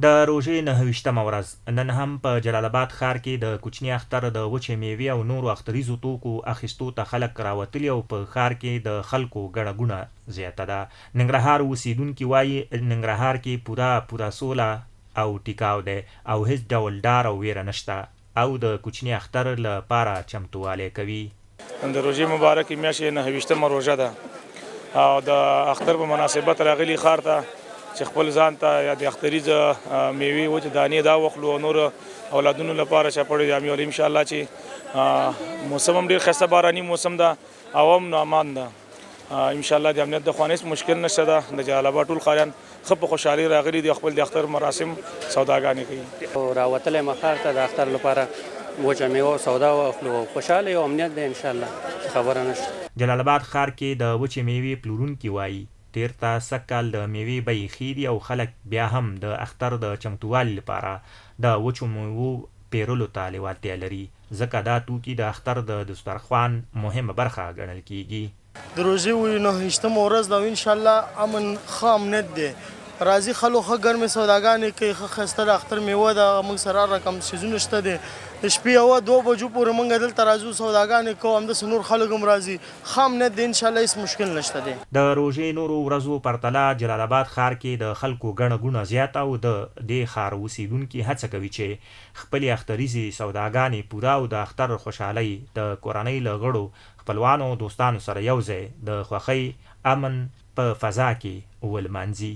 د روژې 9 ورځ نن هم په جلال آباد ښار کې د کوچني اختر د وچې میوې او نورو اختریزو توکو اخیستو ته خلک راوتلي او په ښار کې د خلکو ګڼه ګوڼه زیاته ده. ننګرهار اوسیدونکي وایي ننګرهار کې پوره سوله او ټیکاو دی او هیڅ ډول ډار او ویره نشته او د کوچني اختر لپاره چمتووالی کوي. د روژې مبارکې میاشتې 9 روژه ده او د اختر په مناسبت راغلي ښار ته چې خپل ځان ته یا د اختریز میوې وچې دانې دا واخلو او نور اولادونو لپاره چپړې جامې ولې انشاءالله چې موسم هم ډېر ښایسته باراني موسم ده او هم امان ده. انشاءالله د امنیت د خوا هېڅ مشکل نشته ده. د جلال آباد ټول ښاریان ښه په خوشحالي راغلي دي، خپل د اختر مراسم سوداګانې کوي. راوتلی یم ښار ته د اختر لپاره وچه میوه او سودا واخلو. خوشحاله یو امنیت دی انشاءالله، خبره نشته. جلال آباد ښار کې د وچې میوې پلورونکي وایي تیر ته سږ کال د میوې بیې ښې دي او خلک بیا هم د اختر د چمتووالي لپاره د وچو میوو پیرلو ته لیوالتیا لري، ځکه دا توکي د اختر د دسترخوان مهمه برخه ګڼل کیږي. د روژې 9 ورځ ده او انشاءالله امن ښه امنیت دی. راځي خلک ښه ګرمې سوداګانې کوي، ښه ښایسته د اختر میوه ده. موږ سره هر رقم څیزونه شته دی. د شپې 2 بجو پورې موږ دلته راځو سوداګانې کوو، همداسې نور خلک هم راځي. ښه امنیت دی انشاءالله، هېڅ مشکل نشته دی. د روژې نورو ورځو پرتله جلال آباد ښار کې د خلکو ګڼه ګوڼه زیاته او د دې ښار اوسیدونکي هڅه کوي چې خپلې اختریزې سوداګانې پوره او د اختر خوشحالۍ د کورنۍ له غړو خپلوانو دوستانو سره یو ځای د خوښۍ امن په فضا کې ولمانځي.